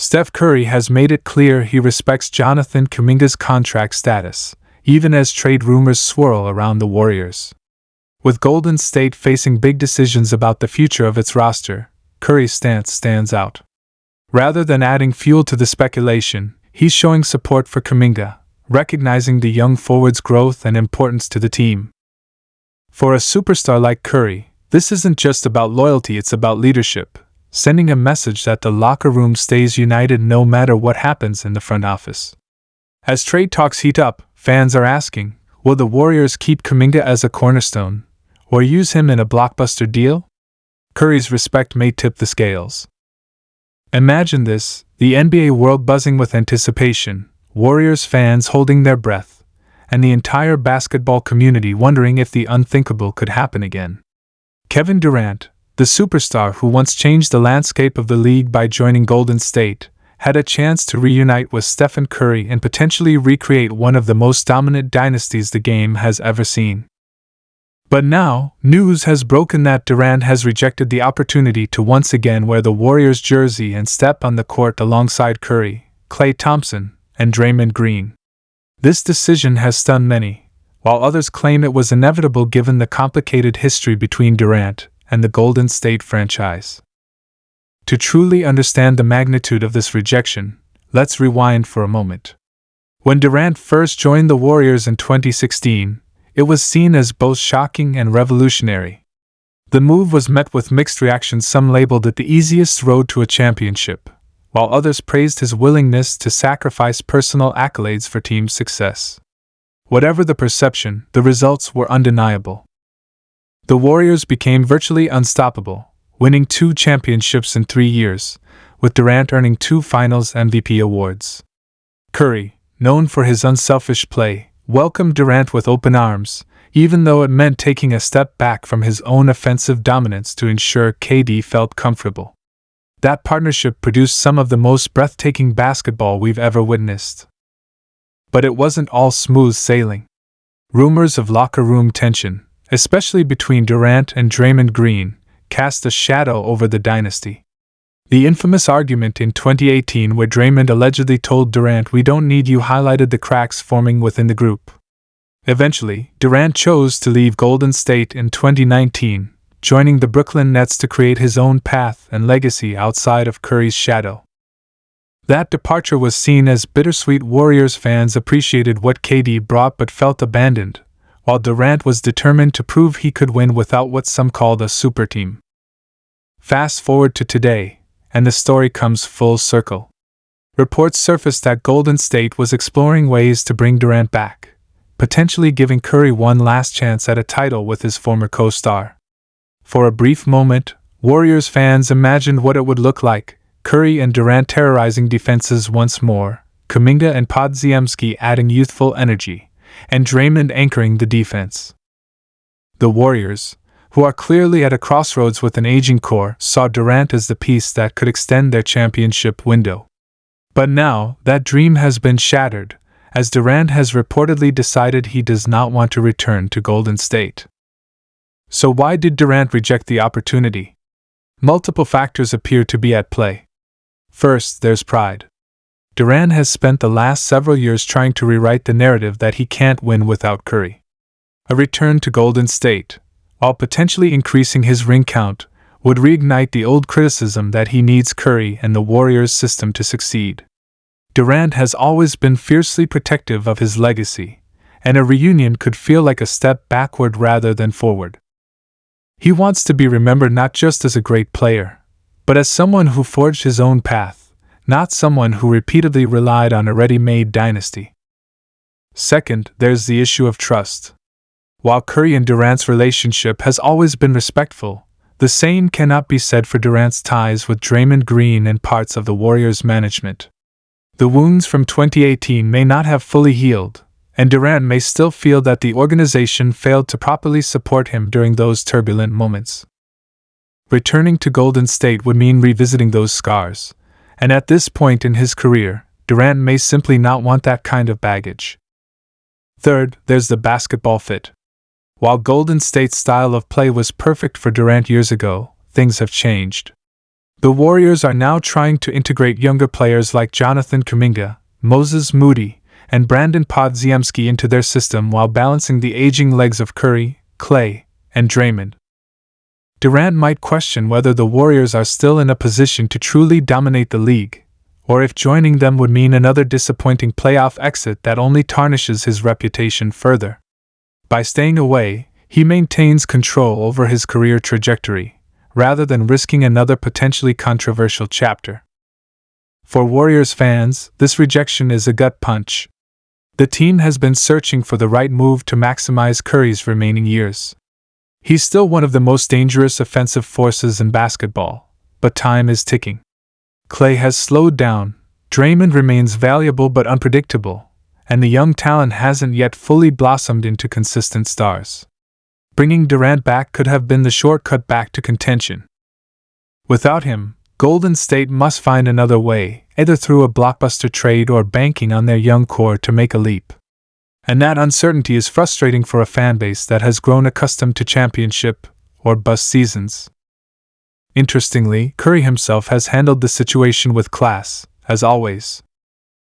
Steph Curry has made it clear he respects Jonathan Kuminga's contract status, even as trade rumors swirl around the Warriors. With Golden State facing big decisions about the future of its roster, Curry's stance stands out. Rather than adding fuel to the speculation, he's showing support for Kuminga, recognizing the young forward's growth and importance to the team. For a superstar like Curry, this isn't just about loyalty, it's about leadership, sending a message that the locker room stays united no matter what happens in the front office. As trade talks heat up, fans are asking, will the Warriors keep Kuminga as a cornerstone, or use him in a blockbuster deal? Curry's respect may tip the scales. Imagine this, the NBA world buzzing with anticipation, Warriors fans holding their breath, and the entire basketball community wondering if the unthinkable could happen again. Kevin Durant, the superstar who once changed the landscape of the league by joining Golden State, had a chance to reunite with Stephen Curry and potentially recreate one of the most dominant dynasties the game has ever seen. But now, news has broken that Durant has rejected the opportunity to once again wear the Warriors jersey and step on the court alongside Curry, Klay Thompson, and Draymond Green. This decision has stunned many, while others claim it was inevitable given the complicated history between Durant and the Golden State franchise. To truly understand the magnitude of this rejection, let's rewind for a moment. When Durant first joined the Warriors in 2016, it was seen as both shocking and revolutionary. The move was met with mixed reactions. Some labeled it the easiest road to a championship, while others praised his willingness to sacrifice personal accolades for team success. Whatever the perception, the results were undeniable. The Warriors became virtually unstoppable, winning 2 championships in 3 years, with Durant earning 2 Finals MVP awards. Curry, known for his unselfish play, welcomed Durant with open arms, even though it meant taking a step back from his own offensive dominance to ensure KD felt comfortable. That partnership produced some of the most breathtaking basketball we've ever witnessed. But it wasn't all smooth sailing. Rumors of locker room tension, especially between Durant and Draymond Green, cast a shadow over the dynasty. The infamous argument in 2018 where Draymond allegedly told Durant, "We don't need you," highlighted the cracks forming within the group. Eventually, Durant chose to leave Golden State in 2019, joining the Brooklyn Nets to create his own path and legacy outside of Curry's shadow. That departure was seen as bittersweet. Warriors fans appreciated what KD brought but felt abandoned, while Durant was determined to prove he could win without what some called a super team. Fast forward to today, and the story comes full circle. Reports surfaced that Golden State was exploring ways to bring Durant back, potentially giving Curry one last chance at a title with his former co-star. For a brief moment, Warriors fans imagined what it would look like: Curry and Durant terrorizing defenses once more, Kuminga and Podziemski adding youthful energy, and Draymond anchoring the defense. The Warriors, who are clearly at a crossroads with an aging core, saw Durant as the piece that could extend their championship window. But now, that dream has been shattered, as Durant has reportedly decided he does not want to return to Golden State. So why did Durant reject the opportunity? Multiple factors appear to be at play. First, there's pride. Durant has spent the last several years trying to rewrite the narrative that he can't win without Curry. A return to Golden State, while potentially increasing his ring count, would reignite the old criticism that he needs Curry and the Warriors' system to succeed. Durant has always been fiercely protective of his legacy, and a reunion could feel like a step backward rather than forward. He wants to be remembered not just as a great player, but as someone who forged his own path, not someone who repeatedly relied on a ready-made dynasty. Second, there's the issue of trust. While Curry and Durant's relationship has always been respectful, the same cannot be said for Durant's ties with Draymond Green and parts of the Warriors' management. The wounds from 2018 may not have fully healed, and Durant may still feel that the organization failed to properly support him during those turbulent moments. Returning to Golden State would mean revisiting those scars, and at this point in his career, Durant may simply not want that kind of baggage. Third, there's the basketball fit. While Golden State's style of play was perfect for Durant years ago, things have changed. The Warriors are now trying to integrate younger players like Jonathan Kuminga, Moses Moody, and Brandon Podziemski into their system while balancing the aging legs of Curry, Klay, and Draymond. Durant might question whether the Warriors are still in a position to truly dominate the league, or if joining them would mean another disappointing playoff exit that only tarnishes his reputation further. By staying away, he maintains control over his career trajectory, rather than risking another potentially controversial chapter. For Warriors fans, this rejection is a gut punch. The team has been searching for the right move to maximize Curry's remaining years. He's still one of the most dangerous offensive forces in basketball, but time is ticking. Klay has slowed down, Draymond remains valuable but unpredictable, and the young talent hasn't yet fully blossomed into consistent stars. Bringing Durant back could have been the shortcut back to contention. Without him, Golden State must find another way, either through a blockbuster trade or banking on their young core to make a leap. And that uncertainty is frustrating for a fanbase that has grown accustomed to championship or bust seasons. Interestingly, Curry himself has handled the situation with class, as always.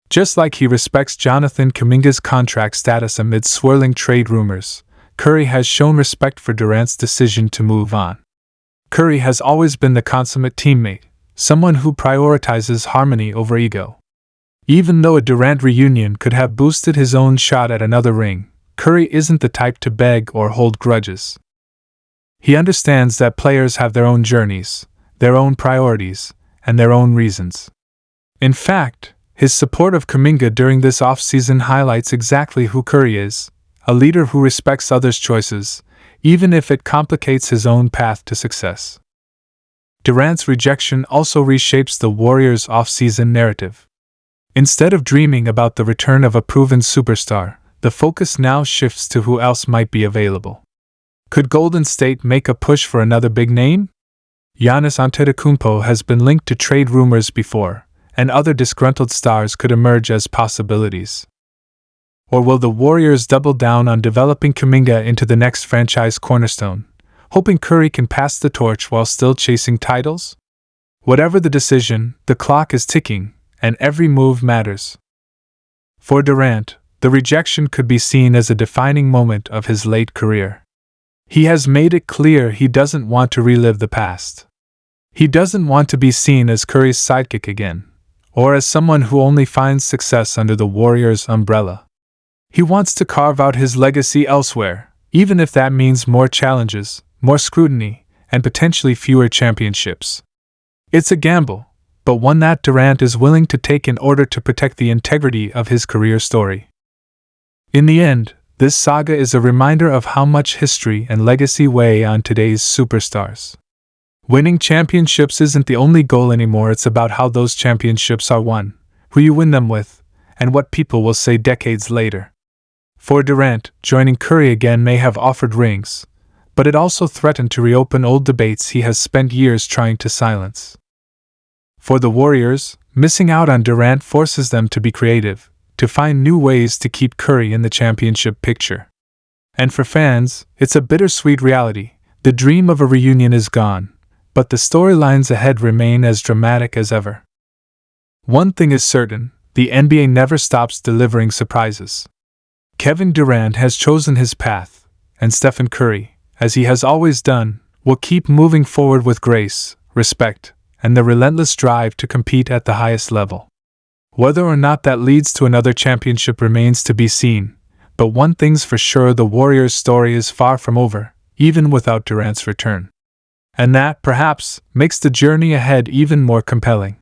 Just like he respects Jonathan Kuminga's contract status amid swirling trade rumors, Curry has shown respect for Durant's decision to move on. Curry has always been the consummate teammate, someone who prioritizes harmony over ego. Even though a Durant reunion could have boosted his own shot at another ring, Curry isn't the type to beg or hold grudges. He understands that players have their own journeys, their own priorities, and their own reasons. In fact, his support of Kuminga during this offseason highlights exactly who Curry is, a leader who respects others' choices, even if it complicates his own path to success. Durant's rejection also reshapes the Warriors' offseason narrative. Instead of dreaming about the return of a proven superstar, the focus now shifts to who else might be available. Could Golden State make a push for another big name? Giannis Antetokounmpo has been linked to trade rumors before, and other disgruntled stars could emerge as possibilities. Or will the Warriors double down on developing Kuminga into the next franchise cornerstone, hoping Curry can pass the torch while still chasing titles? Whatever the decision, the clock is ticking, and every move matters. For Durant, the rejection could be seen as a defining moment of his late career. He has made it clear he doesn't want to relive the past. He doesn't want to be seen as Curry's sidekick again, or as someone who only finds success under the Warriors' umbrella. He wants to carve out his legacy elsewhere, even if that means more challenges, more scrutiny, and potentially fewer championships. It's a gamble, but one that Durant is willing to take in order to protect the integrity of his career story. In the end, this saga is a reminder of how much history and legacy weigh on today's superstars. Winning championships isn't the only goal anymore, it's about how those championships are won, who you win them with, and what people will say decades later. For Durant, joining Curry again may have offered rings, but it also threatened to reopen old debates he has spent years trying to silence. For the Warriors, missing out on Durant forces them to be creative, to find new ways to keep Curry in the championship picture. And for fans, it's a bittersweet reality. The dream of a reunion is gone, but the storylines ahead remain as dramatic as ever. One thing is certain, the NBA never stops delivering surprises. Kevin Durant has chosen his path, and Stephen Curry, as he has always done, will keep moving forward with grace, respect, and the relentless drive to compete at the highest level. Whether or not that leads to another championship remains to be seen, but one thing's for sure, the Warriors' story is far from over, even without Durant's return. And that, perhaps, makes the journey ahead even more compelling.